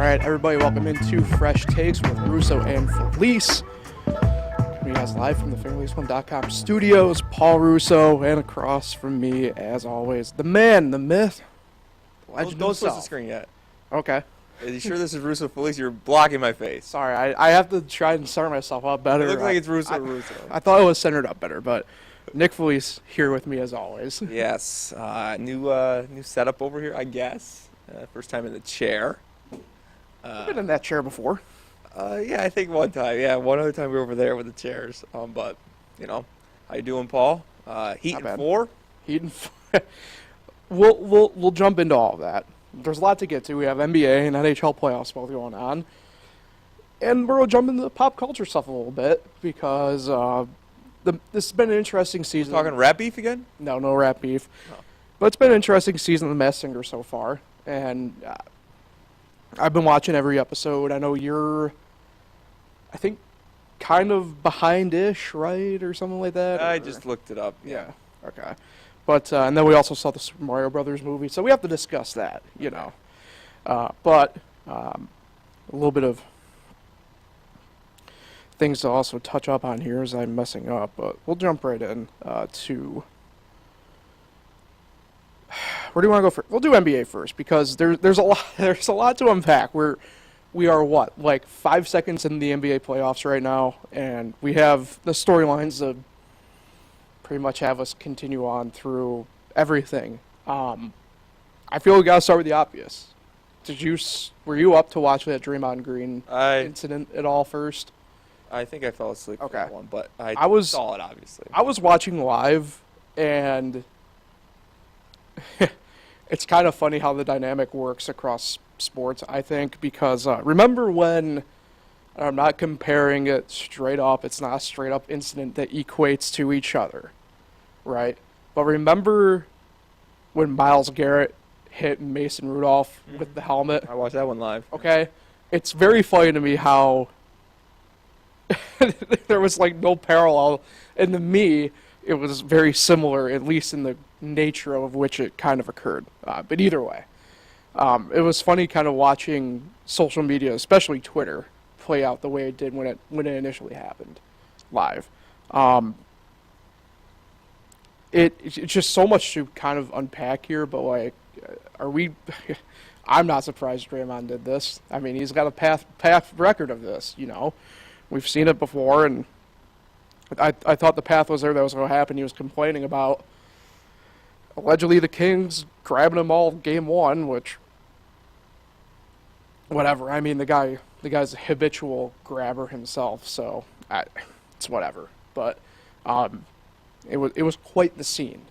right, everybody, welcome into Fresh Takes with Russo and Felice. Coming to you guys live from the FamilySwim.com studios. Paul Russo, and across from me, as always, the man, the myth, the legend Don't switch himself. the screen yet. Okay. Are you sure this is Russo Felice? You're blocking my face. Sorry, I have to try and start myself up better. It looks like it's Russo. I thought it was centered up better, but Nick Felice here with me as always. Yes. New setup over here, I guess. First time in the chair. I've been in that chair before. Yeah, I think one time. Yeah, one other time we were over there with the chairs. But, you know, how you doing, Paul? Heat and 4? Heat and 4. We'll jump into all of that. There's a lot to get to. We have NBA and NHL playoffs both going on. And we'll jump into the pop culture stuff a little bit because this has been an interesting season. Talking rap beef again? No rap beef. Oh. But it's been an interesting season of The Masked Singer so far. And I've been watching every episode. I know you're, I think, kind of behind-ish, right? Or something like that? I just looked it up. Yeah. Okay. But and then we also saw the Super Mario Brothers movie, so we have to discuss that, you know. But a little bit of things to also touch up on here as I'm messing up, but we'll jump right in to where do you want to go first? We'll do NBA first because there's a lot to unpack. We are what, like 5 seconds in the NBA playoffs right now, and we have the storylines that pretty much have us continue on through everything. I feel we gotta start with the obvious. Were you up to watch that Draymond Green incident at all first? I think I fell asleep for that one, but I saw it, obviously. I was watching live, and it's kind of funny how the dynamic works across sports, I think, because remember when, I'm not comparing it straight up, it's not a straight up incident that equates to each other, right? But remember when Myles Garrett hit Mason Rudolph with the helmet? I watched that one live. Okay? It's very funny to me how there was like no parallel, and to me, it was very similar, at least in the nature of which it kind of occurred. But either way, it was funny kind of watching social media, especially Twitter, play out the way it did when it initially happened live. It's just so much to kind of unpack here, but like, I'm not surprised Draymond did this. I mean, he's got a path record of this, you know. We've seen it before, and I thought the path was there that was going to happen. He was complaining about allegedly the Kings grabbing him all game one, which, whatever. I mean, the guy's a habitual grabber himself, so it's whatever. But it was quite the scene,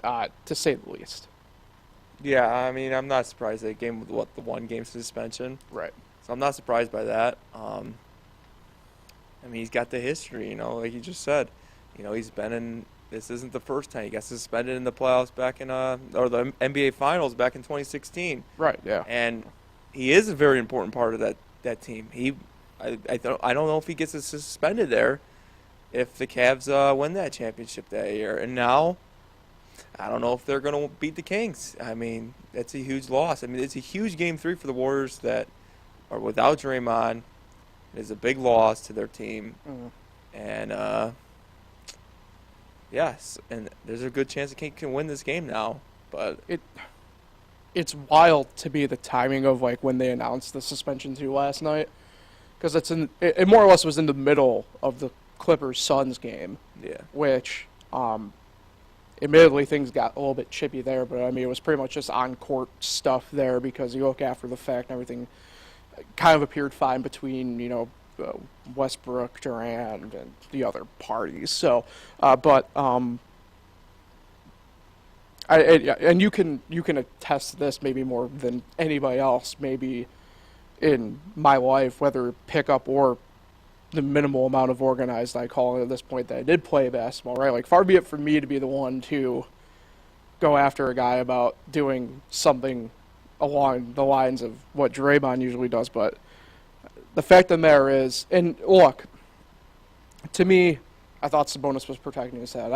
to say the least. Yeah, I mean, I'm not surprised they gave him the 1 game suspension. Right. So I'm not surprised by that. I mean, he's got the history, you know, like you just said. You know, he's been in. This isn't the first time he got suspended in the playoffs back in or the NBA Finals back in 2016. Right. Yeah. And he is a very important part of that team. I don't know if he gets suspended there if the Cavs win that championship that year. And now, I don't know if they're going to beat the Kings. I mean, that's a huge loss. I mean, it's a huge Game 3 for the Warriors that are without Draymond. It is a big loss to their team. Mm-hmm. And, yes, and there's a good chance the Kings can win this game now. But it's wild to me the timing of like when they announced the suspension too last night, because it more or less was in the middle of the Clippers-Suns game. Yeah. Which, admittedly, things got a little bit chippy there, but I mean it was pretty much just on-court stuff there because you look after the fact and everything kind of appeared fine between, you know, Westbrook, Durant, and the other parties. So, and you can attest to this maybe more than anybody else, maybe in my life, whether pickup or the minimal amount of organized I call it at this point that I did play basketball, right? Like, far be it from me to be the one to go after a guy about doing something along the lines of what Draymond usually does, but the fact of the matter is, and look, to me, I thought Sabonis was protecting his head.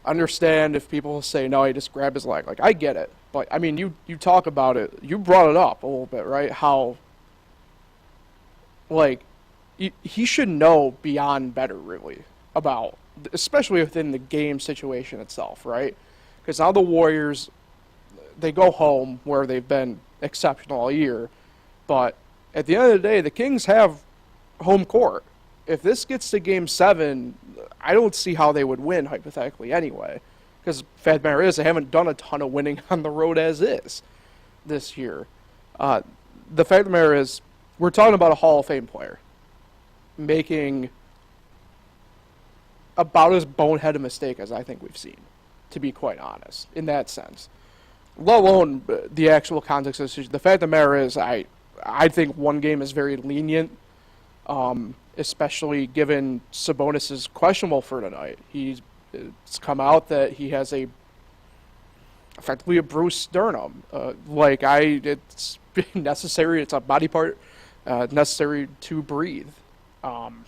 understand if people say, no, he just grabbed his leg. Like, I get it. But, I mean, you talk about it. You brought it up a little bit, right? How, like, he should know beyond better, really, about, especially within the game situation itself, right? Because now the Warriors, they go home where they've been exceptional all year. But at the end of the day, the Kings have home court. If this gets to Game 7, I don't see how they would win, hypothetically, anyway. Because the fact of the matter is, they haven't done a ton of winning on the road as is this year. The fact of the matter is, we're talking about a Hall of Fame player making about as boneheaded a mistake as I think we've seen, to be quite honest, in that sense. Let alone the actual context of the situation. The fact of the matter is, I think one game is very lenient, especially given Sabonis is questionable for tonight. It's come out that he has effectively a bruised sternum. It's necessary. It's a body part necessary to breathe. And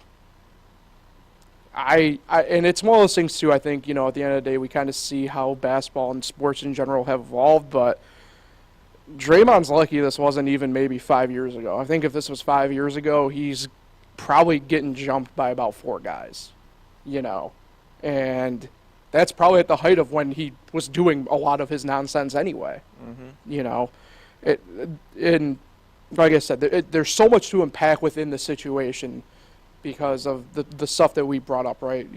it's one of those things too. I think, at the end of the day, we kind of see how basketball and sports in general have evolved. But Draymond's lucky this wasn't even maybe 5 years ago. I think if this was 5 years ago, he's probably getting jumped by about 4 guys. And that's probably at the height of when he was doing a lot of his nonsense anyway. And like I said, there's so much to unpack within the situation because of the stuff that we brought up, right?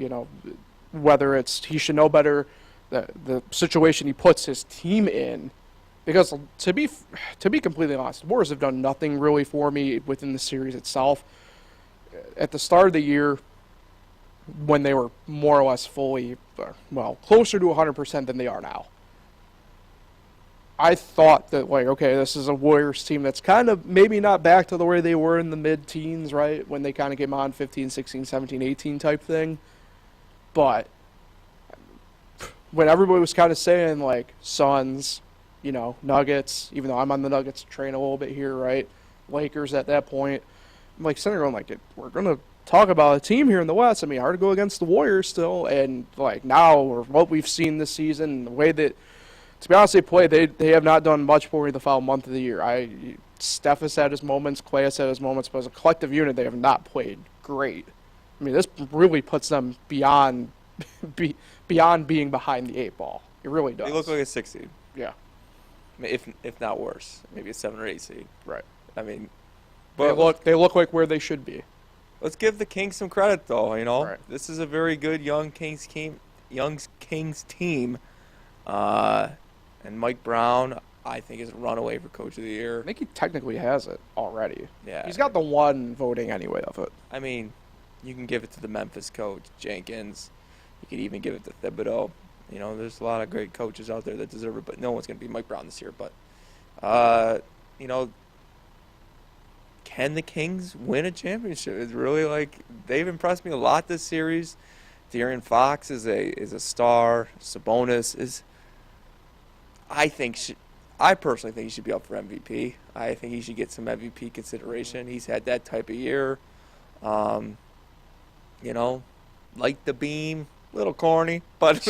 Whether it's he should know better, the situation he puts his team in. Because to be completely honest, the Warriors have done nothing really for me within the series itself. At the start of the year, when they were more or less fully, closer to 100% than they are now, I thought that, this is a Warriors team that's kind of maybe not back to the way they were in the mid-teens, right? When they kind of came on 15, 16, 17, 18 type thing. But when everybody was kind of saying, Suns, Nuggets, even though I'm on the Nuggets train a little bit here, right? Lakers at that point. I'm sitting around we're going to talk about a team here in the West. I mean, hard to go against the Warriors still. And, now, or what we've seen this season, the way that, to be honest, they play, they have not done much for me the foul month of the year. Steph has had his moments, Klay has had his moments, but as a collective unit, they have not played great. I mean, this really puts them beyond being behind the 8 ball. It really does. They look like a 6 seed. Yeah. If not worse, maybe a 7 or 8 seed. Right. I mean, they look like where they should be. Let's give the Kings some credit, though. Right. This is a very good young Kings team. And Mike Brown, I think, is a runaway for Coach of the Year. I think he technically has it already. Yeah. He's got the one voting anyway of it. I mean, you can give it to the Memphis coach, Jenkins. You could even give it to Thibodeau. There's a lot of great coaches out there that deserve it, but no one's going to be Mike Brown this year. But, can the Kings win a championship? It's really they've impressed me a lot this series. De'Aaron Fox is a star. Sabonis is. I personally think he should be up for MVP. I think he should get some MVP consideration. He's had that type of year. Light the beam, little corny, but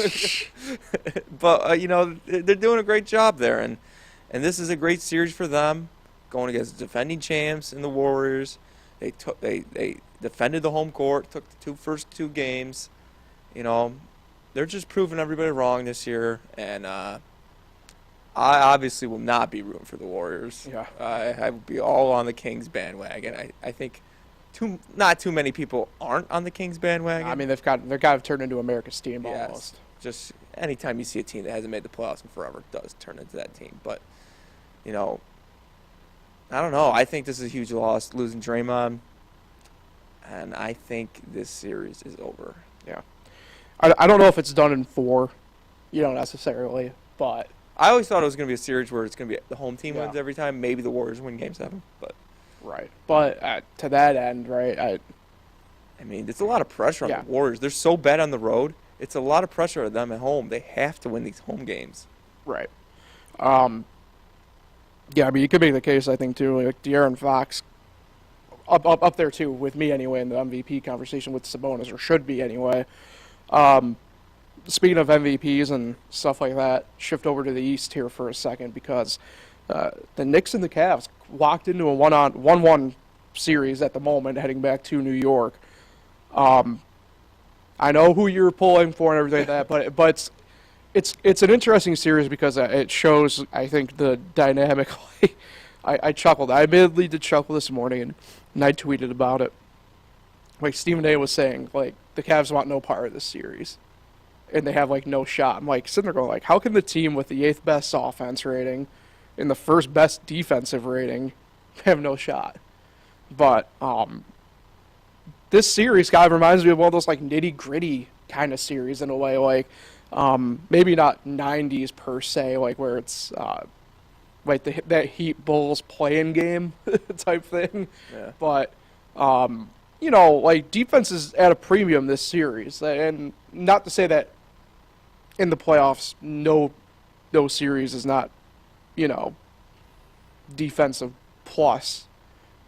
they're doing a great job there, and this is a great series for them, going against defending champs in the Warriors. They defended the home court, took the first two games. They're just proving everybody wrong this year, and I obviously will not be rooting for the Warriors. Yeah. I would be all on the Kings bandwagon. I think not too many people aren't on the Kings bandwagon. I mean, they're kind of turned into America's team almost. Just anytime you see a team that hasn't made the playoffs in forever, it does turn into that team. But, I don't know. I think this is a huge loss, losing Draymond, and I think this series is over. Yeah. I don't know if it's done in 4, necessarily, but I always thought it was going to be a series where it's going to be the home team Yeah. wins every time. Maybe the Warriors win Game 7, but right. But to that end, right? I mean, it's a lot of pressure on Yeah. the Warriors. They're so bad on the road. It's a lot of pressure on them at home. They have to win these home games. Right. Yeah, I mean, you could make the case, I think, too, De'Aaron Fox, up there, too, with me anyway, in the MVP conversation with Sabonis, or should be anyway. speaking of MVPs and stuff like that, shift over to the East here for a second because the Knicks and the Cavs walked into a 1-1 series at the moment, heading back to New York. I know who you're pulling for and everything like that, but it's an interesting series because it shows, I think, the dynamic. I chuckled. I admittedly did chuckle this morning, and I tweeted about it. Like Stephen A. was saying, like, the Cavs want no part of this series, and they have, like, no shot. I'm, like, sitting there going, like, how can the team with the 8th best offense rating and the 1st best defensive rating have no shot? But this series kind of reminds me of one of those, like, nitty-gritty kind of series in a way, like, maybe not 90s per se, like, where it's, like, that Heat Bulls play-in game type thing. Yeah. But, you know, like, defense is at a premium this series. And not to say that in the playoffs, no series is not, you know, defensive plus.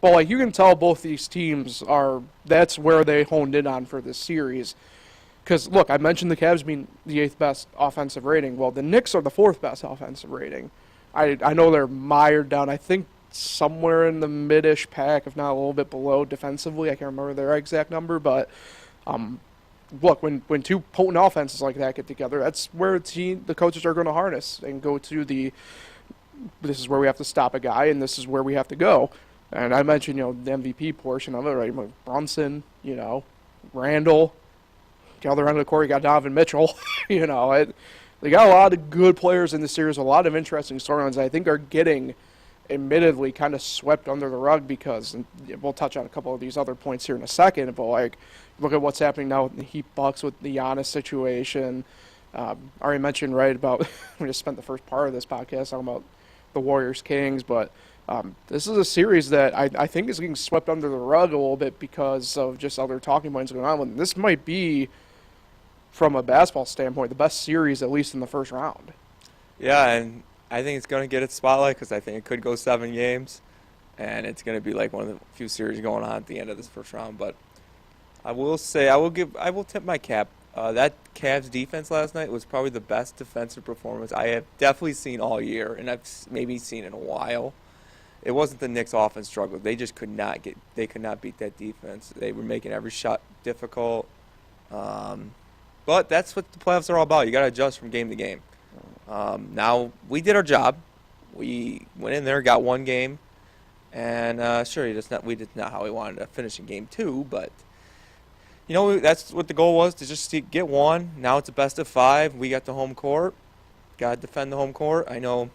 But, like, you can tell both these teams that's where they honed in on for this series. Because, look, I mentioned the Cavs being the 8th best offensive rating. Well, the Knicks are the 4th best offensive rating. I know they're mired down, I think, somewhere in the mid-ish pack, if not a little bit below defensively. I can't remember their exact number. But, look, when two potent offenses like that get together, that's where the coaches are going to harness and go to this is where we have to stop a guy, and this is where we have to go. And I mentioned, you know, the MVP portion of it, right? Like Brunson, you know, Randall. The other end of the court, you got Donovan Mitchell. You know, they got a lot of good players in the series, a lot of interesting storylines I think are getting, admittedly, kind of swept under the rug because, and we'll touch on a couple of these other points here in a second, but, like, look at what's happening now with the Heat Bucks with the Giannis situation. I already mentioned, right, about, we just spent the first part of this podcast talking about the Warriors Kings, but this is a series that I think is getting swept under the rug a little bit because of just other talking points going on. This might be, from a basketball standpoint, the best series, at least in the first round. Yeah, and I think it's going to get its spotlight because I think it could go 7 games, and it's going to be like one of the few series going on at the end of this first round. But I will say, I will tip my cap. That Cavs defense last night was probably the best defensive performance I have definitely seen all year, and I've maybe seen in a while. It wasn't the Knicks' offense struggle. They just could not beat that defense. They were making every shot difficult. But that's what the playoffs are all about. You got to adjust from game to game. Now, we did our job. We went in there, got 1 game, and sure, we did not how we wanted to finish in game 2, but you know, that's what the goal was, to just get 1. Now it's a best of 5. We got the home court. Got to defend the home court. I know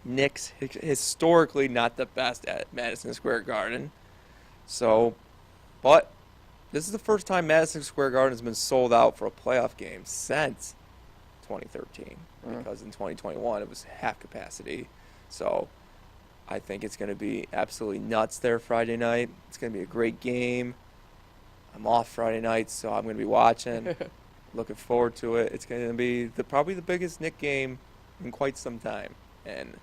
Knicks historically not the best at Madison Square Garden. So, but this is the first time Madison Square Garden has been sold out for a playoff game since 2013. Because in 2021 it was half capacity. So I think it's going to be absolutely nuts there Friday night. It's going to be a great game. I'm off Friday night, so I'm going to be watching. Looking forward to it. It's going to be probably the biggest Knick game in quite some time. And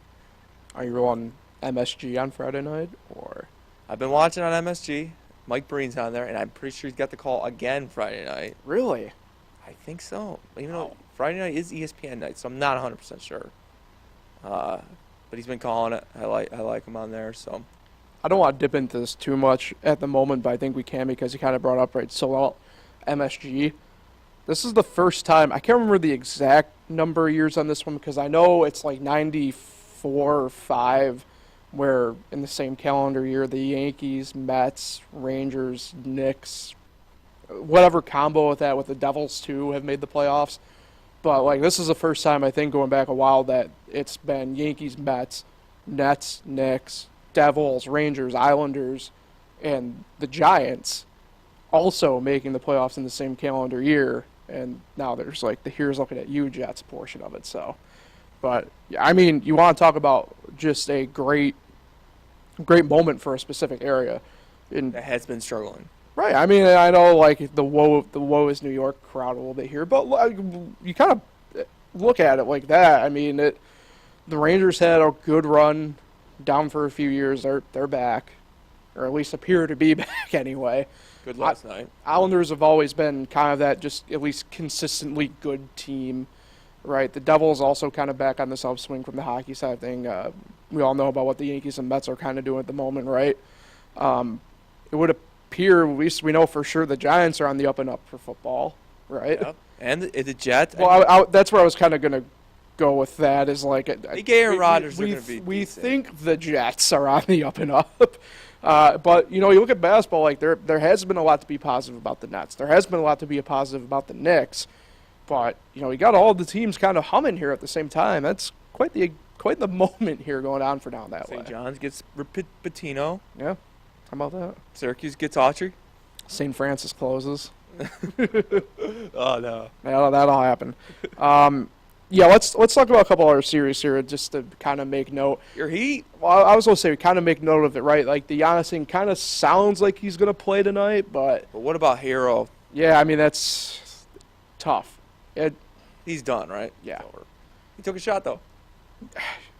are you on MSG on Friday night, or? I've been watching on MSG. Mike Breen's on there, and I'm pretty sure he's got the call again Friday night. Really? I think so. Even though Friday night is ESPN night, so I'm not 100% sure. But he's been calling it. I like him on there, so. I don't want to dip into this too much at the moment, but I think we can because you kind of brought up, right, so well, MSG. This is the first time, I can't remember the exact number of years on this one because I know it's like 94 or 5, where in the same calendar year the Yankees, Mets, Rangers, Knicks, whatever combo with that with the Devils too have made the playoffs. But like this is the first time I think going back a while that it's been Yankees, Mets, Nets, Knicks, Devils, Rangers, Islanders, and the Giants also making the playoffs in the same calendar year. And now there's like the here's looking at you Jets portion of it. So, but I mean, you want to talk about just a great moment for a specific area. That has been struggling. Right. I mean, I know like the woe is New York crowd a little bit here, but you kind of look at it like that. I mean, the Rangers had a good run, down for a few years. They're back. or at least appear to be back anyway. Good last night. Islanders have always been kind of that just at least consistently good team, right? The Devils also kind of back on this upswing from the hockey side thing. We all know about what the Yankees and Mets are kind of doing at the moment, right? It would appear, at least we know for sure, the Giants are on the up and up for football, right? Yep. And the Jets. Well, that's where I was kind of going to go with that. Is like Aaron Rodgers are going to be we decent. think the Jets are on the up and up, but you look at basketball. Like there has been a lot to be positive about the Nets. There has been a lot to be positive about the Knicks, but you got all the teams kind of humming here at the same time. That's quite the moment here going on for down that way. St. John's gets Patino. Yeah, how about that? Syracuse gets Autry. St. Francis closes. Oh no, that'll happen. Yeah, let's talk about a couple other series here just to kind of make note. Your Heat. Well, I was going to say we kind of make note of it, right? Like the Giannis thing kind of sounds like he's going to play tonight, but what about Hero? yeah, I mean that's tough. He's done, right? Yeah. He took a shot though.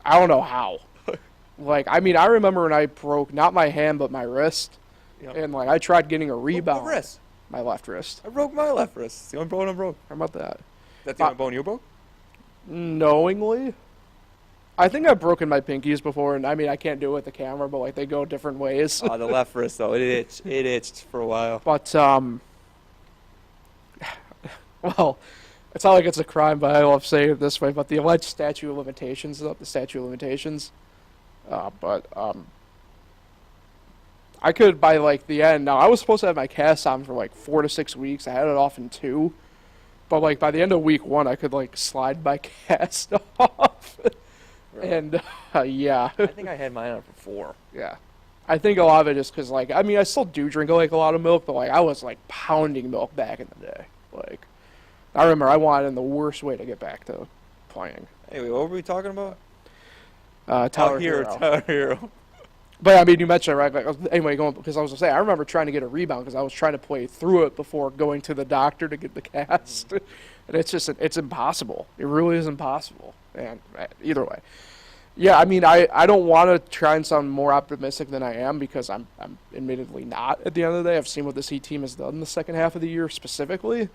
I don't know how. Like, I mean, I remember when I broke not my hand but my wrist, Yep. and like I tried getting a rebound. What wrist? My left wrist. I broke my left wrist. It's the only bone I broke. How about that? That's the only bone you broke? Knowingly, I think I've broken my pinkies before, and I mean I can't do it with the camera, but like they go different ways. The left wrist though, it itched for a while. But well, it's not like it's a crime, but I love saying it this way. But the alleged statute of limitations is up. The statute of limitations, I could by like the end. Now I was supposed to have my cast on for like 4 to 6 weeks. I had it off in 2. But, like, by the end of week 1, I could, like, slide my cast off. Really? And, yeah. I think I had mine on for 4. Yeah. I think a lot of it is because, like, I mean, I still do drink, like, a lot of milk, but, like, I was, like, pounding milk back in the day. Like, I remember I wanted in the worst way to get back to playing. Anyway, what were we talking about? Tyler Hero. Tyler Hero. But, I mean, you mentioned it, right? Like, anyway, because I was going to say, I remember trying to get a rebound because I was trying to play through it before going to the doctor to get the cast. And it's just, it's impossible. It really is impossible. And either way. Yeah, I mean, I don't want to try and sound more optimistic than I am because I'm admittedly not at the end of the day. I've seen what this Heat team has done in the second half of the year specifically.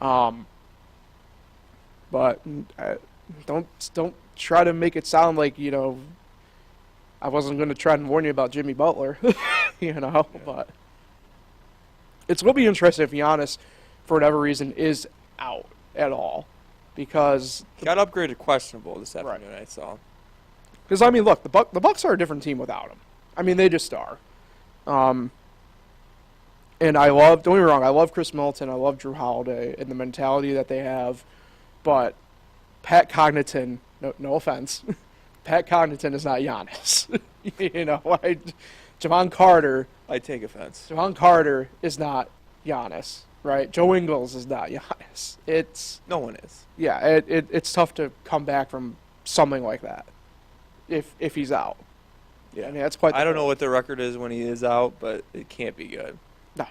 But don't try to make it sound like, I wasn't going to try and warn you about Jimmy Butler, but it's going to be interesting if Giannis, for whatever reason, is out at all, because Got upgraded questionable this afternoon. Right. I saw. Because I mean, look, the Bucks are a different team without him. I mean, they just are. And don't get me wrong, I love Chris Middleton, I love Drew Holiday, and the mentality that they have, but Pat Connaughton, no offense. Pat Connaughton is not Giannis. Javon Carter. I take offense. Javon Carter is not Giannis, right? Joe Ingles is not Giannis. No one is. Yeah, it's tough to come back from something like that if he's out. Yeah, I mean that's quite. I don't know what the record is when he is out, but it can't be good. No.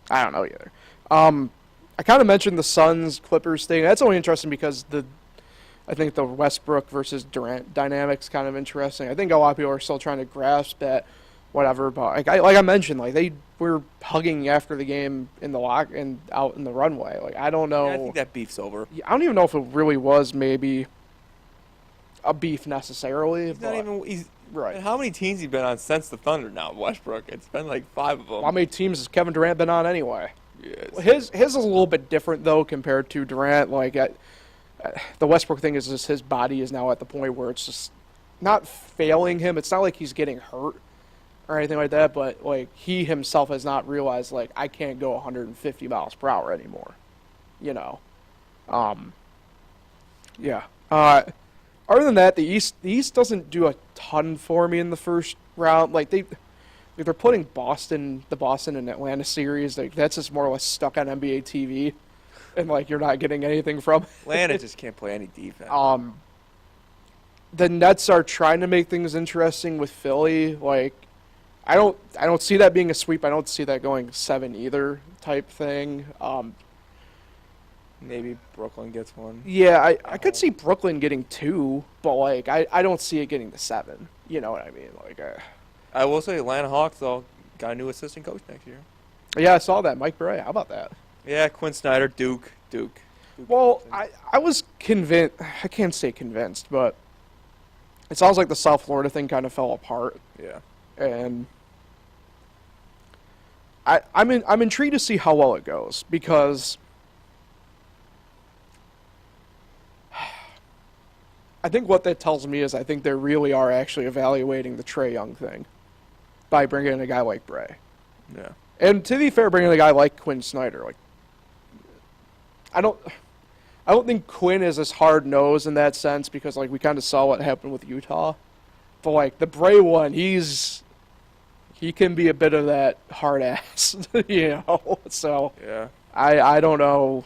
I don't know either. I kind of mentioned the Suns Clippers thing. That's only interesting because I think the Westbrook versus Durant dynamic's kind of interesting. I think a lot of people are still trying to grasp that, whatever. But like I mentioned, like they were hugging after the game in the lock and out in the runway. Like I don't know. Yeah, I think that beef's over. I don't even know if it really was maybe a beef necessarily. He's not even. He's right. And how many teams he been on since the Thunder now? Westbrook. It's been like 5 of them. How many teams has Kevin Durant been on anyway? Yes. His is a little bit different though compared to Durant. Like the Westbrook thing is just his body is now at the point where it's just not failing him. It's not like he's getting hurt or anything like that, but like he himself has not realized like I can't go 150 miles per hour anymore. Yeah. Other than that, the East doesn't do a ton for me in the first round. Like they're putting the Boston and Atlanta series. Like that's just more or less stuck on NBA TV, and like you're not getting anything from it. Atlanta just can't play any defense. The Nets are trying to make things interesting with Philly. Like I don't see that being a sweep. I don't see that going 7 either type thing. Maybe Brooklyn gets one. Yeah, I could see Brooklyn getting 2, but like I don't see it getting to 7. You know what I mean? Like I will say Atlanta Hawks, though, got a new assistant coach next year. Yeah, I saw that. Mike Bray. How about that? Yeah, Quinn Snyder, Duke. Well, I was convinced. I can't say convinced, but it sounds like the South Florida thing kind of fell apart. Yeah. And I'm intrigued to see how well it goes because I think what that tells me is I think they really are actually evaluating the Trae Young thing by bringing in a guy like Bray. Yeah. And to be fair, bringing in a guy like Quinn Snyder, like I don't think Quinn is as hard nosed in that sense because like we kind of saw what happened with Utah, but like the Bray one, he can be a bit of that hard ass, you know. So Yeah. I don't know.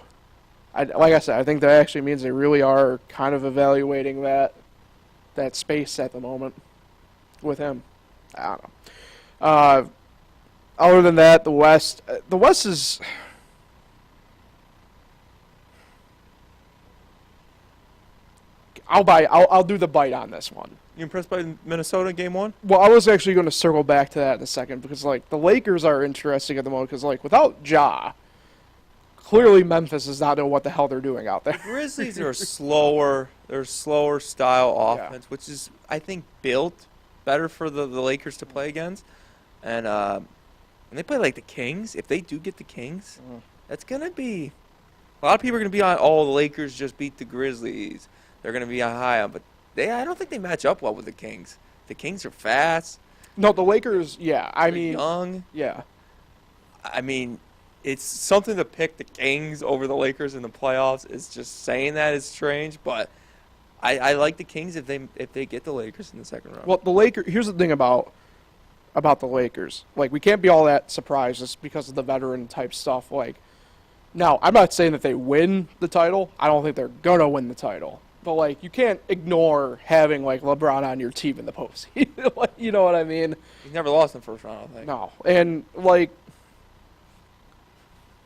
Like I said, I think that actually means they really are kind of evaluating that space at the moment with him. I don't know. Other than that, the West is. I'll do the bite on this one. You impressed by Minnesota in Game 1? Well, I was actually going to circle back to that in a second because, like, the Lakers are interesting at the moment because, like, without Ja, clearly Memphis does not know what the hell they're doing out there. Grizzlies are slower. They're slower style Yeah. offense, which is, I think, built better for the Lakers to play against. And they play like the Kings. If they do get the Kings, that's going to be – a lot of people are going to be on, oh, the Lakers just beat the Grizzlies. They're going to be on high on, but I don't think they match up well with the Kings. The Kings are fast. No, the Lakers, yeah. I They're mean, young. yeah. I mean, it's something to pick the Kings over the Lakers in the playoffs. It's just saying that is strange, but I like the Kings if they get the Lakers in the second round. Well, the Lakers. Here's the thing about the Lakers. Like, we can't be all that surprised just because of the veteran type stuff. Like, now I'm not saying that they win the title. I don't think they're gonna win the title. But like, you can't ignore having like LeBron on your team in the postseason. Like, you know what I mean? He's never lost in the first round, I think. No, and like,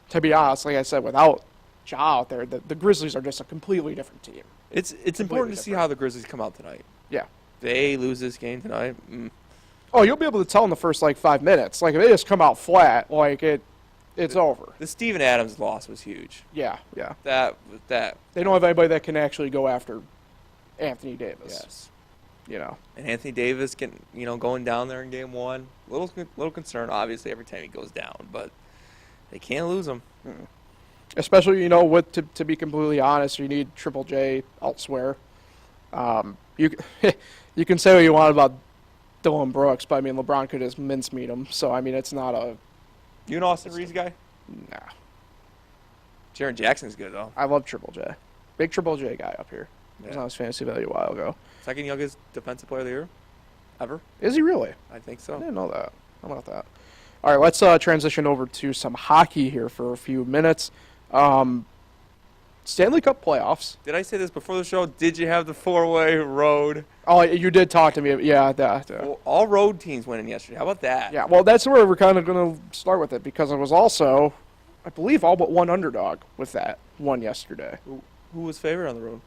to be honest, like I said, without Ja out there, the Grizzlies are just a completely different team. It's important to see how the Grizzlies come out tonight. Yeah. They lose this game tonight. Oh, you'll be able to tell in the first like 5 minutes. Like if they just come out flat, like it's over. The Steven Adams loss was huge. Yeah. That They don't have anybody that can actually go after Anthony Davis. yes. You know. And Anthony Davis going down there in Game 1. Little concern, obviously, every time he goes down, but they can't lose him. Especially, you know, with to be completely honest, you need Triple J elsewhere. You can say what you want about Dylan Brooks, but I mean LeBron could just mincemeat him. So I mean, it's not a You an Austin Reeves guy? nah. Jaren Jackson's good though. I love Triple J, big Triple J guy up here. He was Yeah. on his fantasy value a while ago. Second youngest defensive player of the year, ever. Is he really? I think I so. didn't know that. How about that? All right, let's transition over to some hockey here for a few minutes. Stanley Cup playoffs. Did I say this before the show? Did you have the four-way road? Oh, you did talk to me. Yeah, that. Well, all road teams winning yesterday. How about that? Yeah, well, that's where we're kind of going to start with it because it was also, I believe, all but one underdog with that one yesterday. Who was favored on the road?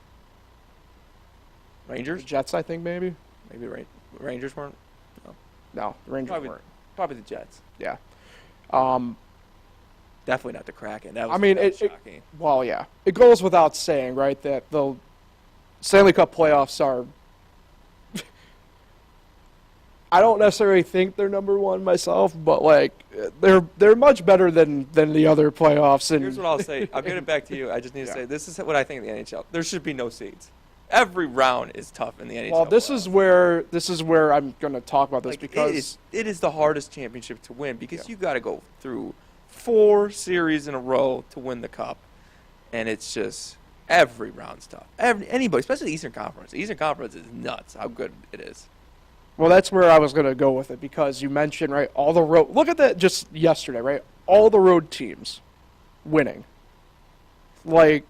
The Rangers? Jets, I think, maybe. Maybe Rangers weren't. No, the Rangers Probably- weren't. Probably the Jets. Yeah. Definitely not the Kraken. That was, I mean, that was it- shocking. Well, yeah. It goes without saying, right, that the Stanley Cup playoffs are. I don't necessarily think they're number one myself, but like they're much better than the other playoffs. And Here's what I'll say. I'll get it back to you. I just need to Yeah. say this is what I think of the NHL. There should be no seeds. Every round is tough in the NHL. well, this is where I'm going to talk about this like, because it is the hardest championship to win because Yeah. you got to go through 4 series in a row to win the cup, and it's just every round's tough. Anybody, especially the Eastern Conference. The Eastern Conference is nuts. How good it is. well, that's where I was going to go with it because you mentioned right all the road. Look at that just yesterday, right? All the road teams winning. Like,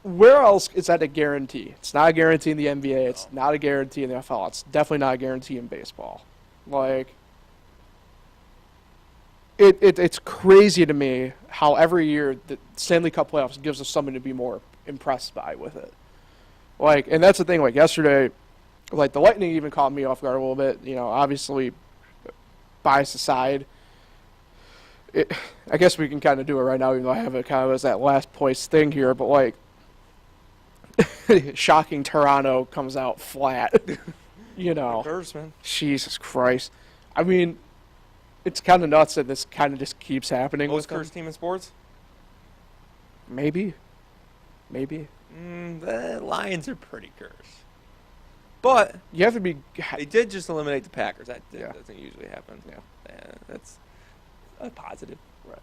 where else is that a guarantee? It's not a guarantee in the NBA. It's not a guarantee in the NFL. It's definitely not a guarantee in baseball. Like, it's crazy to me how every year the Stanley Cup playoffs gives us something to be more impressed by with it. Like, and that's the thing. Like yesterday, Like, the Lightning even caught me off guard a little bit. Obviously, bias aside, I guess we can kind of do it right now, even though I have it kind of as that last place thing here. But, like, shocking Toronto comes out flat. Curse, man. Jesus Christ. I mean, it's kind of nuts that this kind of just keeps happening. Most cursed team in sports? Maybe. The Lions are pretty cursed. But You have to be. they did just eliminate the Packers. That Yeah. doesn't usually happen. Yeah. That's a positive. Right.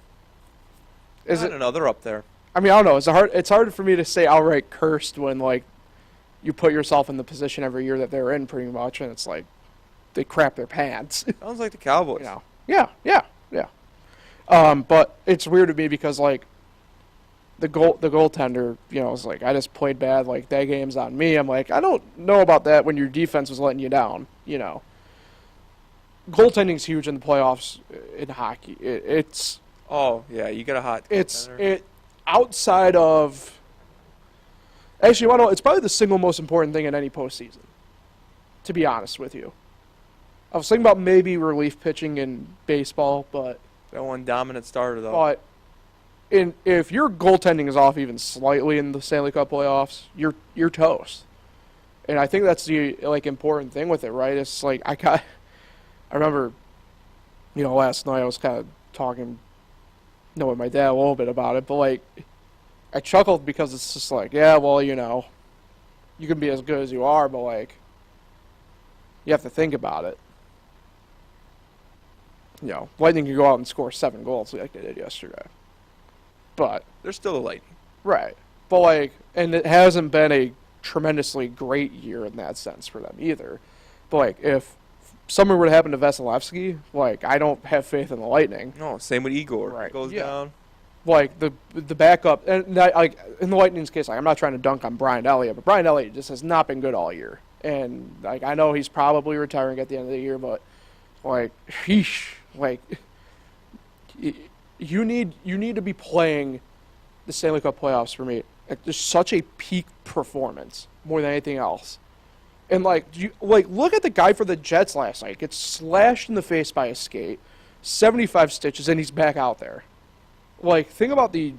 Is it another up there? I mean, I don't know. It's hard for me to say outright cursed when, like, you put yourself in the position every year that they're in, pretty much, and it's like they crap their pants. Sounds like the Cowboys. Yeah. But it's weird to me because, like, the goaltender, is like, I just played bad. Like, that game's on me. I'm like, I don't know about that when your defense was letting you down. Goaltending's huge in the playoffs in hockey. It's Oh yeah, you got a hot. outside of. Actually, you know, it's probably the single most important thing in any postseason. To be honest with you, I was thinking about maybe relief pitching in baseball, but That one dominant starter though. But if your goaltending is off even slightly in the Stanley Cup playoffs, you're toast. And I think that's the important thing with it, right? It's like I remember, last night I was kind of talking, with my dad a little bit about it, but I chuckled because it's just like, yeah, well, you can be as good as you are, but you have to think about it. Lightning can go out and score 7 goals like they did yesterday. But They're still the Lightning. right. But and it hasn't been a tremendously great year in that sense for them either. But if something were to happen to Vasilevsky, I don't have faith in the Lightning. No, same with Igor. Right. He goes Yeah. down. The backup, and in the Lightning's case, I'm not trying to dunk on Brian Elliott, but Brian Elliott just has not been good all year. And I know he's probably retiring at the end of the year, but sheesh, you need to be playing the Stanley Cup playoffs for me at just such a peak performance more than anything else. And look at the guy for the Jets last night. Gets slashed in the face by a skate, 75 stitches, and he's back out there. Think about the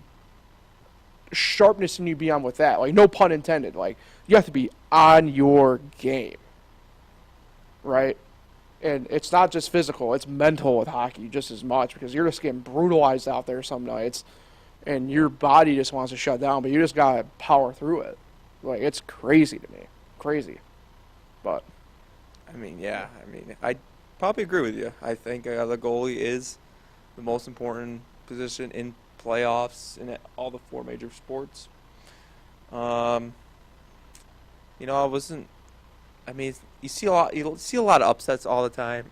sharpness you need to be on with that. No pun intended. You have to be on your game, right? And it's not just physical; it's mental with hockey just as much because you're just getting brutalized out there some nights, and your body just wants to shut down. But you just gotta power through it. It's crazy to me, crazy. But I probably agree with you. I think the goalie is the most important position in playoffs in all the 4 major sports. You see a lot of upsets all the time.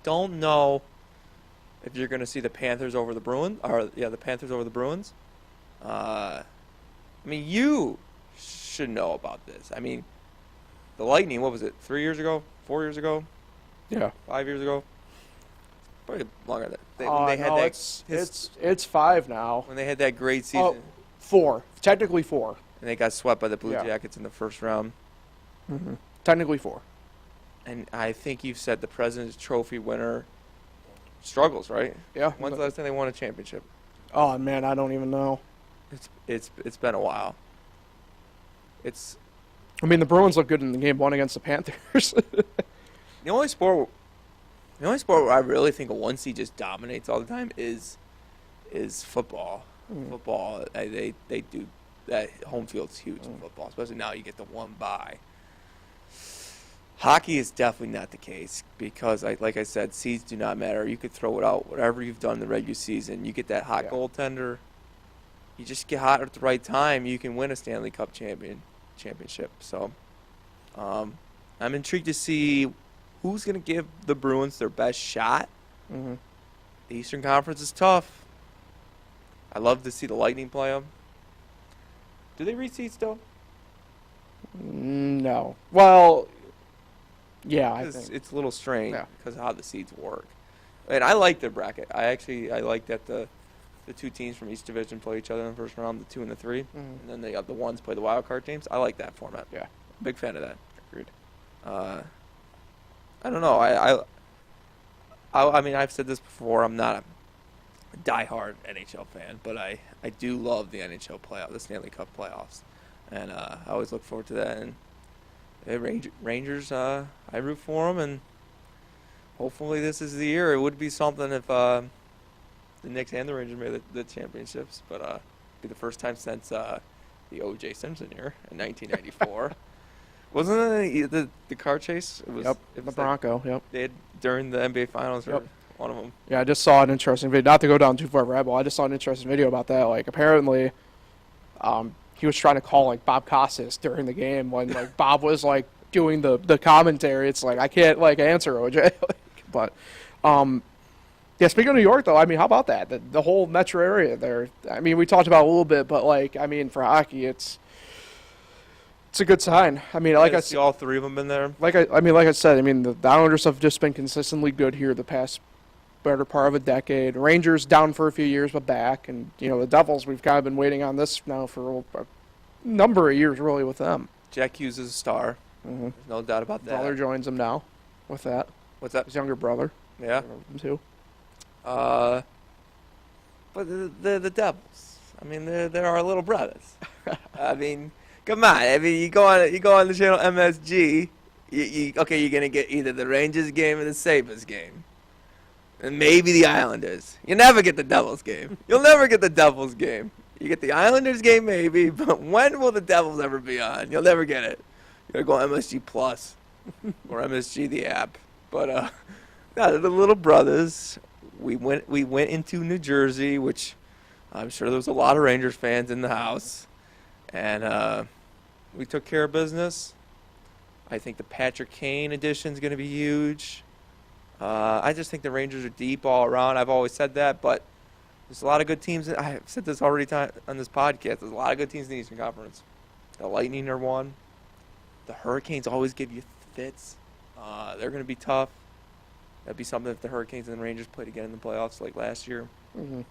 Don't know if you're going to see the Panthers over the Bruins, the Panthers over the Bruins. You should know about this. The Lightning, what was it, 3 years ago, 4 years ago, yeah, 5 years ago? Probably longer than it's 5 now. When they had that great season. 4, technically 4. And they got swept by the Blue Yeah. Jackets in the first round. Mm-hmm. Technically 4. And I think you've said the President's Trophy winner struggles, right? Yeah. When's the last time they won a championship? Oh man, I don't even know. It's been a while. The Bruins look good in the game 1 against the Panthers. The only sport where I really think a 1 seed just dominates all the time is football. Football, they do that. Home field's huge in football, especially now you get the 1 bye. Hockey is definitely not the case because, like I said, seeds do not matter. You could throw it out whatever you've done in the regular season. You get that hot goaltender. You just get hot at the right time. You can win a Stanley Cup championship. So, I'm intrigued to see who's going to give the Bruins their best shot. Mm-hmm. The Eastern Conference is tough. I love to see the Lightning play them. Do they reseed still? No. Well, yeah, I think it's a little strange Yeah. because of how the seeds work. And I like their bracket. I like that the 2 teams from each division play each other in the first round, the 2 and the 3, and then the ones play the wild card teams. I like that format. Yeah. Big fan of that. Agreed. I don't know. I mean, I've said this before. I'm not a diehard NHL fan, but I do love the NHL playoff, the Stanley Cup playoffs, and I always look forward to that. And the Rangers, I root for them, and hopefully this is the year. It would be something if the Knicks and the Rangers made the championships, but it'd be the first time since the O.J. Simpson year in 1994. Wasn't it the car chase? It was, Yep, it the was Bronco, yep. They had, during the NBA Finals, or Yep. one of them. Yeah, I just saw an interesting video. Not to go down too far rabbit hole, I just saw an interesting video about that. Like, apparently, he was trying to call, like, Bob Costas during the game when, like, Bob was, like, doing the commentary. It's like, I can't, like, answer, OJ. But, yeah, speaking of New York, though, I mean, how about that? The whole metro area there. I mean, we talked about it a little bit, but, like, I mean, for hockey, it's a good sign. I mean, like I see all three of them in there. like I said, I mean, the Islanders have just been consistently good here the past better part of a decade. Rangers down for a few years, but back, and you know the Devils. We've kind of been waiting on this now for a number of years, really, with them. Jack Hughes is a star. Mm-hmm. There's no doubt about that. Brother joins him now, with that. What's that? His younger brother. Yeah. Him too. But the Devils. I mean, they're our little brothers. I mean. Come on! I mean, you go on the channel MSG. You're gonna get either the Rangers game or the Sabres game, and maybe the Islanders. You never get the Devils game. You'll never get the Devils game. You get the Islanders game maybe, but when will the Devils ever be on? You'll never get it. You gotta go MSG Plus or MSG the app. But no, they're the little brothers. We went into New Jersey, which I'm sure there was a lot of Rangers fans in the house, and we took care of business. I think the Patrick Kane addition is going to be huge. I just think the Rangers are deep all around. I've always said that, but there's a lot of good teams. I've said this already on this podcast. There's a lot of good teams in the Eastern Conference. The Lightning are one. The Hurricanes always give you fits. They're going to be tough. That'd be something if the Hurricanes and the Rangers played again in the playoffs like last year. Mm-hmm.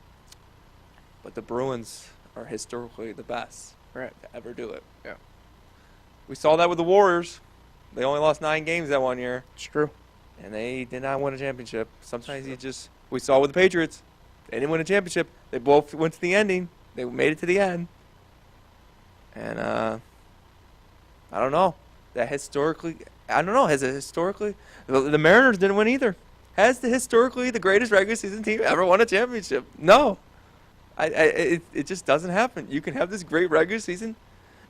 But the Bruins are historically the best Right. to ever do it. Yeah. We saw that with the Warriors. They only lost 9 games that one year, It's true. and they did not win a championship. Sometimes we saw with the Patriots. They didn't win a championship. They both went to the ending. They made it to the end. And I don't know. Has it historically? The Mariners didn't win either. Has historically the greatest regular season team ever won a championship? No. It just doesn't happen. You can have this great regular season.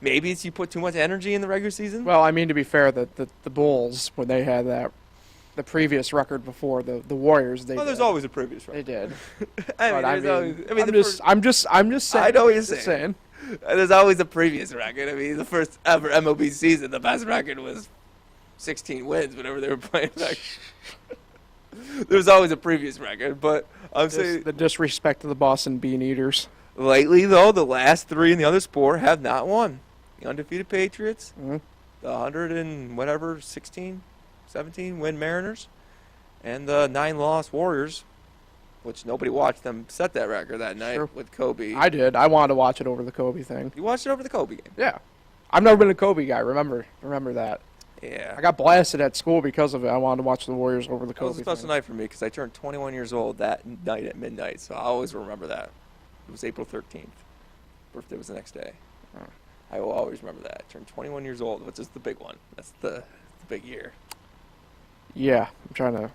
Maybe it's you put too much energy in the regular season. Well, I mean, to be fair, the Bulls, when they had the previous record before the Warriors, There's always a previous record. They did. I'm just saying. I know what you're just saying. There's always a previous record. I mean, the first ever MLB season, the best record was 16 wins, whenever they were playing back. There's always a previous record, but I'm saying The disrespect to the Boston Bean Eaters. lately, though, the last 3 in the other sport have not won. The undefeated Patriots, Mm-hmm. the 100 and whatever, 17 win Mariners, and the 9-loss Warriors, which nobody watched them set that record that night Sure. with Kobe. I did. I wanted to watch it over the Kobe thing. You watched it over the Kobe game. Yeah. I've never been a Kobe guy. Remember that. Yeah. I got blasted at school because of it. I wanted to watch the Warriors over the That was Kobe a special thing. night for me because I turned 21 years old that night at midnight, so I always remember that. It was April 13th. Birthday was the next day. Oh. I will always remember that. I turned 21 years old, which is the big one. That's the big year. Yeah. I'm trying to.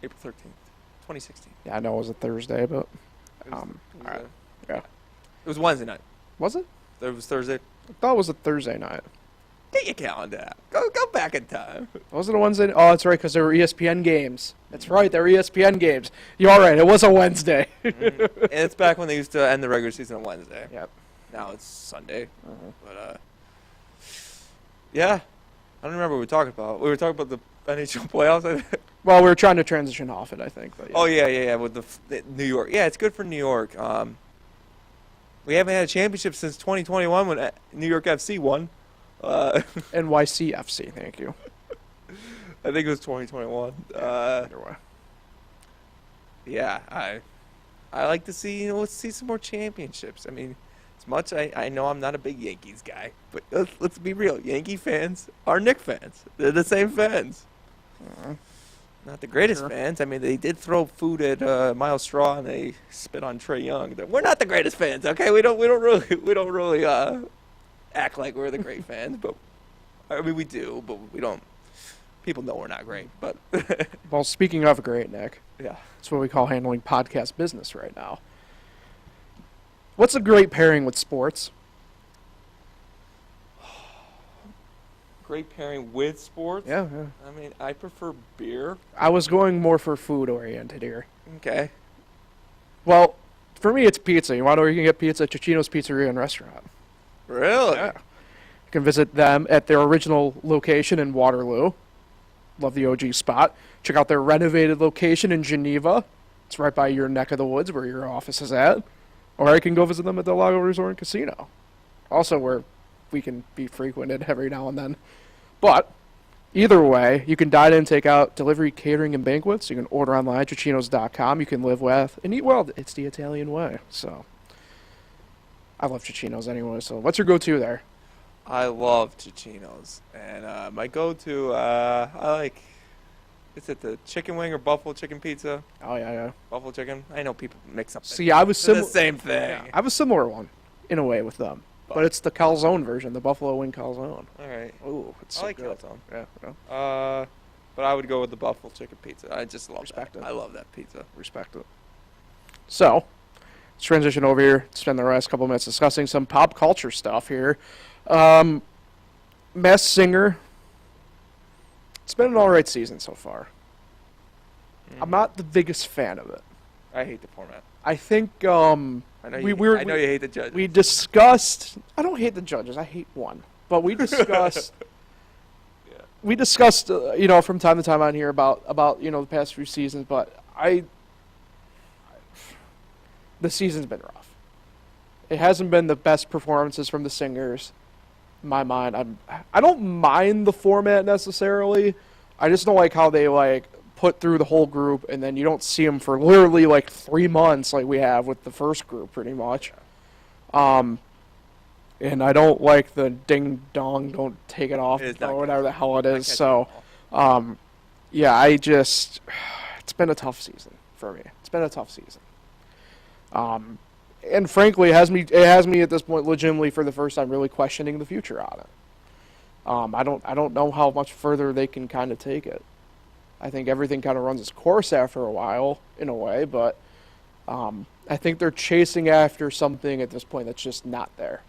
April 13th, 2016. Yeah, I know it was a Thursday, but. It was, All right. it Yeah. was Wednesday night. Was it? It was Thursday. I thought it was a Thursday night. Get your calendar out. Go back in time. Was it a Wednesday? Oh, that's right, because there were ESPN games. That's right, there were ESPN games. You're all right. It was a Wednesday. And it's back when they used to end the regular season on Wednesday. Yep. Now it's Sunday. Uh-huh. But, yeah. I don't remember what we were talking about. We were talking about the NHL playoffs, I think. Well, we were trying to transition off it, I think. But yeah. Oh, yeah, with the New York. Yeah, it's good for New York. We haven't had a championship since 2021 when New York FC won. NYCFC, thank you. I think it was 2021. Either way. Yeah, I like to see let's see some more championships. I mean, As much I know I'm not a big Yankees guy, but let's be real. Yankee fans are Knick fans. They're the same fans. Not the greatest Sure. fans. I mean, they did throw food at Miles Straw and they spit on Trae Young. We're not the greatest fans, okay? We don't really act like we're the great fans, but I mean we do, but we don't. People know we're not great, but Well, speaking of great, Nick, yeah. that's what we call handling podcast business right now. What's a great pairing with sports? Great pairing with sports. Yeah. I mean, I prefer beer. I was going more for food oriented here. Okay. Well, for me, it's pizza. You want to know where you can get pizza? Cicino's Pizzeria and Restaurant. Really? Yeah. You can visit them at their original location in Waterloo. Love the OG spot. Check out their renovated location in Geneva. It's right by your neck of the woods where your office is at. Or I can go visit them at the Lago Resort and Casino. Also where we can be frequented every now and then. But either way, you can dine in, take out, delivery, catering, and banquets. You can order online, Cicino's.com. You can live with and eat well. It's the Italian way. So I love Cicino's anyway. So what's your go-to there? I love Cicino's, and my go-to, I like. Is it the chicken wing or buffalo chicken pizza? Oh, yeah. Buffalo chicken. I know people mix up. See, I was It's the similar. same thing. Yeah, I have a similar one in a way with them. But it's the calzone version, the buffalo wing calzone. All right. Ooh, it's I so like good. calzone. Yeah. But I would go with the buffalo chicken pizza. I just love Respect that. it. I love that pizza. Respect it. So, let's transition over here. Spend the last couple minutes discussing some pop culture stuff here. Masked Singer. It's been an alright season so far. I'm not the biggest fan of it. I hate the format. I think I know we I know you hate the judges. we discussed. I don't hate the judges. I hate one. But we discussed. Yeah. We discussed, from time to time on here about the past few seasons. But the season's been rough. It hasn't been the best performances from the singers. In my mind, I don't mind the format necessarily. I just don't like how they put through the whole group and then you don't see them for literally 3 months like we have with the first group pretty much. And I don't like the ding dong, don't take it off, It is not or whatever the hell it Not is. catching So, the ball. yeah, it's been a tough season for me. It's been a tough season. And frankly, it has me at this point legitimately for the first time really questioning the future on it. I don't know how much further they can kind of take it. I think everything kind of runs its course after a while, in a way, but I think they're chasing after something at this point that's just not there.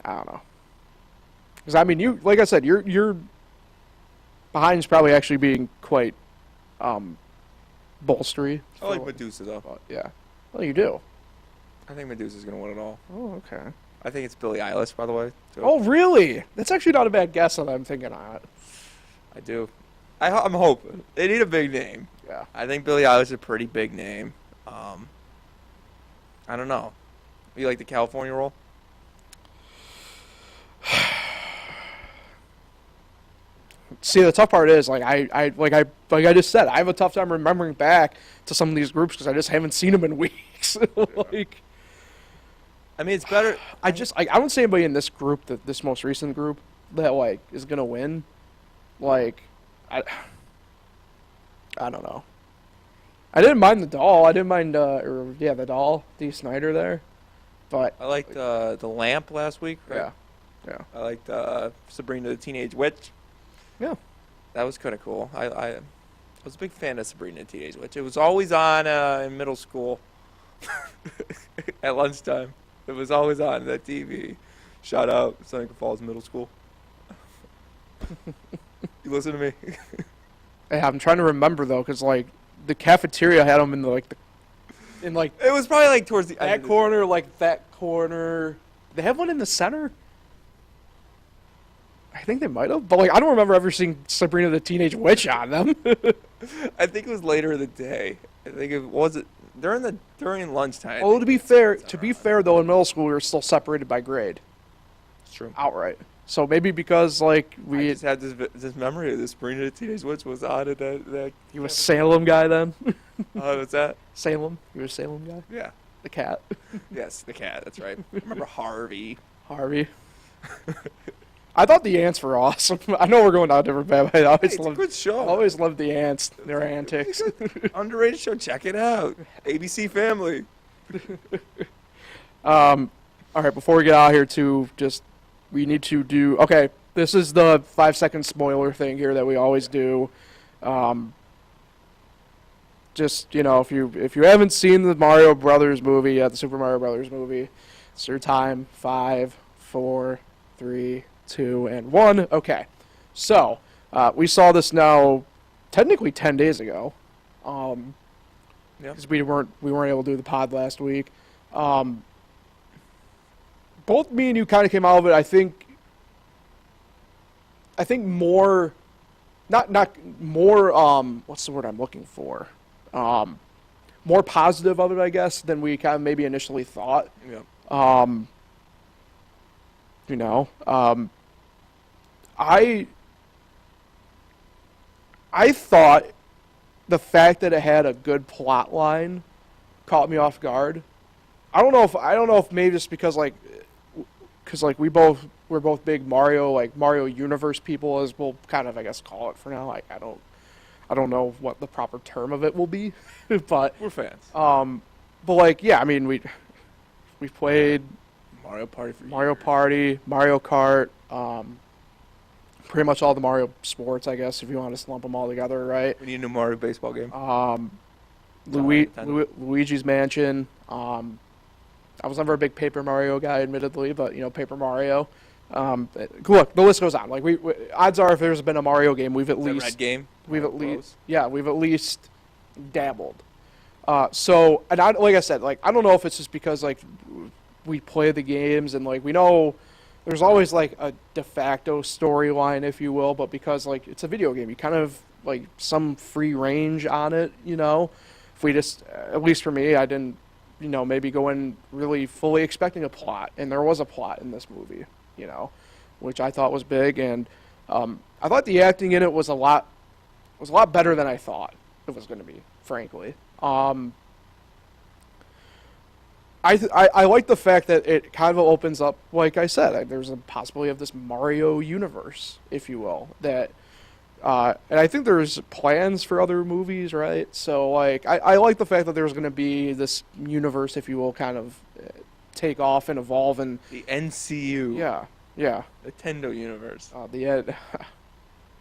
I don't know. Because I mean, you like I said, you're behind's probably actually being quite bolstery. I like Medusa though. But, yeah. Well, you do. I think Medusa's gonna win it all. Oh, okay. I think it's Billie Eilish, by the way. Too. Oh, really? That's actually not a bad guess that I'm thinking on it. I do. I'm hoping they need a big name. Yeah. I think Billie Eilish is a pretty big name. I don't know. You like the California roll? See, the tough part is I just said, I have a tough time remembering back to some of these groups because I just haven't seen them in weeks. I mean, it's better. I don't see anybody in this group, this most recent group, that is gonna win. I don't know. I didn't mind the doll. I didn't mind the doll, Dee Snider there, but I liked the lamp last week. Right? yeah. I liked Sabrina the Teenage Witch. Yeah. That was kind of cool. I was a big fan of Sabrina the Teenage Witch. It was always on in middle school at lunchtime. It was always on that TV. Shout out Seneca Falls Middle School. You listen to me? Yeah, I'm trying to remember though, because the cafeteria had them in It was probably towards the end. that corner, that corner. They have one in the center. I think they might have, but I don't remember ever seeing Sabrina the Teenage Witch on them. I think it was later in the day. I think it was during lunchtime. Well, to be fair though, in middle school we were still separated by grade It's true. outright. So maybe because I we just had this memory of the Sabrina the Teenage Witch was on at that. you a Salem guy then. What's that? Salem, you were a Salem guy. Yeah. The cat. Yes, the cat. That's right. I remember Harvey. Harvey. I thought the ants were awesome. I know we're going down a different path, but It's a good show. I always loved the ants, their antics. Underrated show. Check it out. ABC Family. All right, before we get out of here, too, we need to do. Okay, this is the 5-second spoiler thing here that we always do. Just if you haven't seen the Mario Brothers movie yet, the Super Mario Brothers movie, it's your time. 5, 4, 3, 2, and 1. Okay, so we saw this now, technically 10 days ago, because we weren't able to do the pod last week. Both me and you kind of came out of it. I think more, not more. What's the word I'm looking for? More positive of it, I guess, than we kind of maybe initially thought. Yeah. I thought the fact that it had a good plot line caught me off guard. I don't know if maybe just because we're both big Mario universe people, as we'll kind of, I guess, call it for now. Like I don't know what the proper term of it will be, but we're fans. But I mean we played Mario Party for Mario years. Party, Mario Kart, pretty much all the Mario sports, I guess, if you want to lump them all together, right? We need a new Mario baseball game. Luigi's Mansion. I was never a big Paper Mario guy, admittedly, but Paper Mario. Look, the list goes on. Like we odds are, if there's been a Mario game, we've at least Red game. we've at least dabbled. So, and like I said, I don't know if it's just because we play the games and we know there's always a de facto storyline, if you will, but because it's a video game, you kind of some free range on it. If we just, at least for me, I didn't maybe go in really fully expecting a plot, and there was a plot in this movie, which I thought was big, and I thought the acting in it was a lot better than I thought it was going to be, frankly. I like the fact that it kind of opens up, like I said, there's a possibility of this Mario universe, if you will, that, and I think there's plans for other movies, right? So, I like the fact that there's going to be this universe, if you will, kind of take off and evolve, and The NCU. yeah, Nintendo universe. the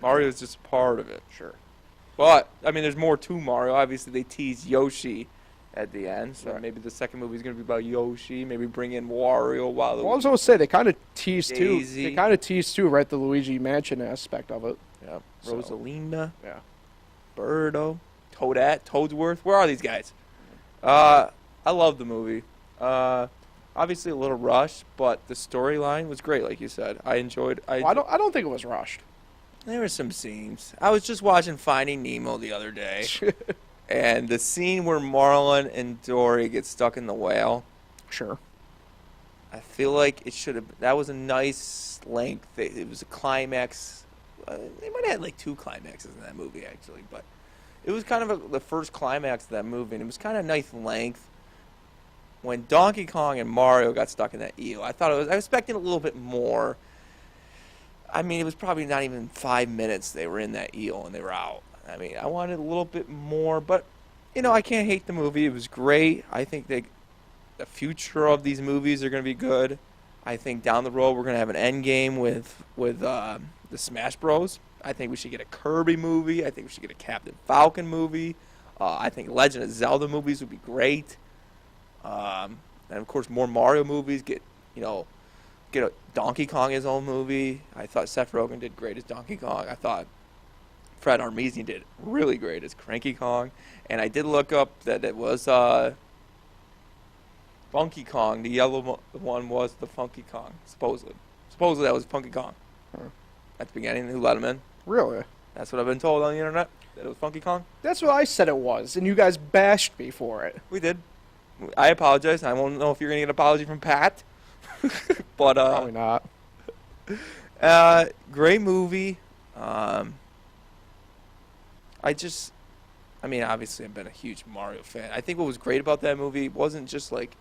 Mario's just part of it. sure. But, I mean, there's more to Mario. Obviously, they tease Yoshi at the end, so Right. maybe the second movie is going to be about Yoshi. Maybe bring in Wario, Well, I was going to say, they kind of teased too. Daisy. They kind of teased too, right? The Luigi Mansion aspect of it. Yeah. So- Rosalina, Yeah. Birdo, Toadsworth. Where are these guys? I love the movie. Obviously a little rushed, but the storyline was great, like you said. I enjoyed. Well, I don't think it was rushed. There were some scenes. I was just watching Finding Nemo the other day, and the scene where Marlin and Dory get stuck in the whale. Sure. I feel like it should have. That was a nice length. It was a climax. They might have had 2 climaxes in that movie, actually, but it was kind of the first climax of that movie, and it was kind of nice length. When Donkey Kong and Mario got stuck in that eel, I was expecting a little bit more. I mean, it was probably not even 5 minutes they were in that eel and they were out. I mean, I wanted a little bit more, but I can't hate the movie. It was great. I think the future of these movies are going to be good. I think down the road we're going to have an end game with the Smash Bros. I think we should get a Kirby movie. I think we should get a Captain Falcon movie. I think Legend of Zelda movies would be great. And of course, more Mario movies. Get a Donkey Kong his own movie. I thought Seth Rogen did great as Donkey Kong. I thought Fred Armisen did really great as Cranky Kong. And I did look up that it was Funky Kong. The yellow one was the Funky Kong, supposedly. Supposedly that was Funky Kong. At the beginning, who let him in? Really? That's what I've been told on the internet, that it was Funky Kong. That's what I said it was, and you guys bashed me for it. We did. I apologize. I won't know if you're going to get an apology from Pat. But Probably not. great movie. I I mean, obviously, I've been a huge Mario fan. I think what was great about that movie wasn't just like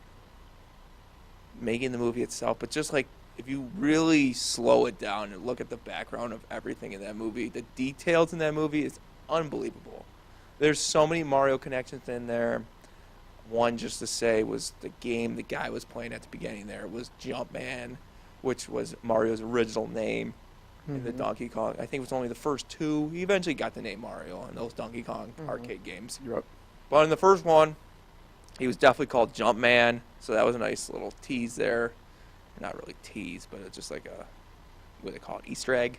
making the movie itself, but just like if you really slow it down and look at the background of everything in that movie, the details in that movie is unbelievable. There's so many Mario connections in there. One, just to say, was the game the guy was playing at the beginning there was Jumpman, which was Mario's original name in the Donkey Kong. I think it was only the first two. He eventually got the name Mario in those Donkey Kong arcade games. Yep. But in the first one, he was definitely called Jumpman, so that was a nice little tease there. Not really tease, but it's just like a, what do they call it, Easter egg.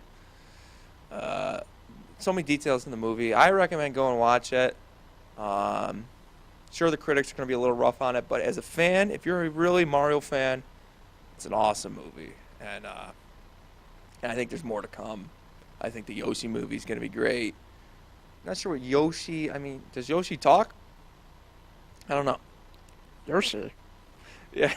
So many details in the movie. I recommend going and watch it. Sure, the critics are going to be a little rough on it, but as a fan, if you're a really Mario fan, it's an awesome movie. And I think there's more to come. I think the Yoshi movie is going to be great. Not sure what Yoshi, I mean, does Yoshi talk? I don't know. Yoshi. Yeah.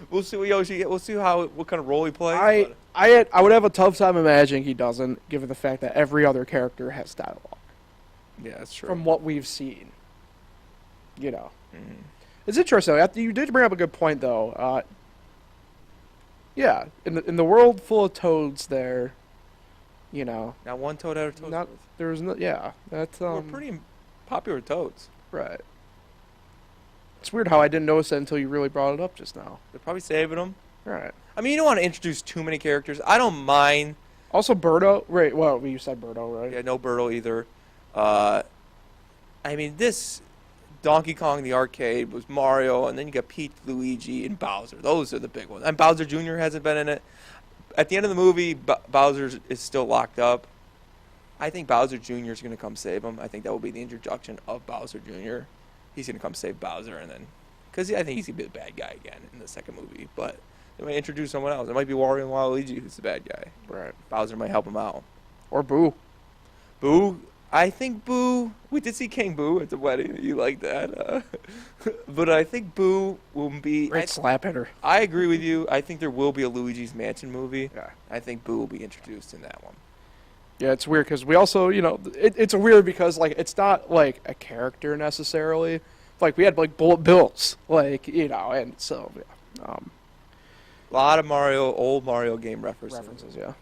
We'll see what Yoshi. We'll see what kind of role he plays. I would have a tough time imagining he doesn't, given the fact that every other character has dialogue. Yeah, that's true. From what we've seen, it's interesting. You did bring up a good point, though. Yeah, in the world full of toads, there, Not one toad out of toads. There's no. Yeah, that's We're pretty popular toads. right. It's weird how I didn't notice that until you really brought it up just now. They're probably saving them. Right. I mean, you don't want to introduce too many characters. I don't mind. Also, Birdo. Right. Well, you said Birdo, right? Yeah, no Birdo either. I mean, this Donkey Kong the arcade was Mario, and then you got Peach, Luigi, and Bowser. Those are the big ones. And Bowser Jr. hasn't been in it. At the end of the movie, Bowser is still locked up. I think Bowser Jr. is going to come save him. I think that will be the introduction of Bowser Jr. He's going to come save Bowser, and then, because I think he's going to be the bad guy again in the second movie. But they might introduce someone else. It might be Wario and Waluigi who's the bad guy. Right. Bowser might help him out. Or Boo. Boo. I think Boo. We did see King Boo at the wedding. You like that? But I think Boo will be. Great slap hitter. I agree with you. I think there will be a Luigi's Mansion movie. Yeah. I think Boo will be introduced in that one. Yeah, it's weird because we also, it's weird because like it's not like a character necessarily. Like we had like Bullet Bills, and so yeah. A lot of old Mario game references. Yeah.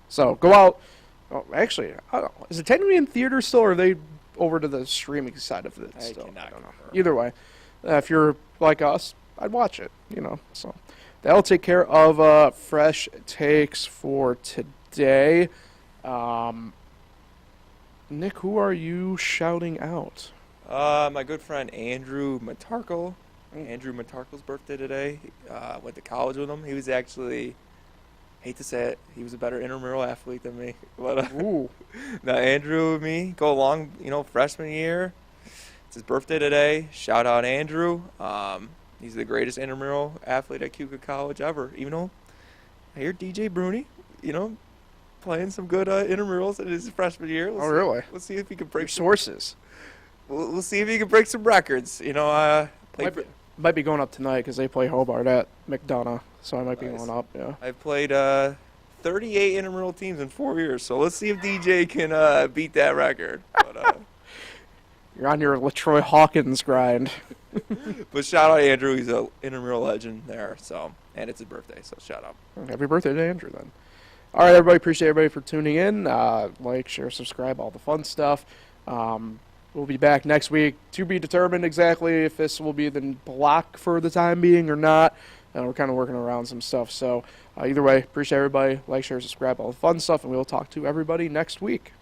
So go out. Oh, actually, I don't know. Is it technically in theaters still, or are they over to the streaming side of it still? I don't know. Either way, if you're like us, I'd watch it. So that'll take care of fresh takes for today. Nick, who are you shouting out? My good friend Andrew Matarkle. Andrew Matarkle's birthday today. Went to college with him. He was actually, hate to say it, he was a better intramural athlete than me. But Ooh. now Andrew and me go along, freshman year. It's his birthday today. Shout out Andrew. He's the greatest intramural athlete at Cuca College ever. Even though I hear DJ Bruni, playing some good intramurals in his freshman year. Really? Let's see if he can break sources. We'll see if he can break some records. Might be going up tonight because they play Hobart at McDonough, so I might be going up. Yeah. I've played 38 intramural teams in 4 years, so let's see if DJ can beat that record. But, you're on your LaTroy Hawkins grind. But shout out Andrew, he's an intramural legend there. So, and it's his birthday, so shout out. Happy birthday to Andrew then. All right, everybody. Appreciate everybody for tuning in. Like, share, subscribe, all the fun stuff. We'll be back next week to be determined exactly if this will be the block for the time being or not. We're kind of working around some stuff. So either way, appreciate everybody. Like, share, subscribe, all the fun stuff, and we'll talk to everybody next week.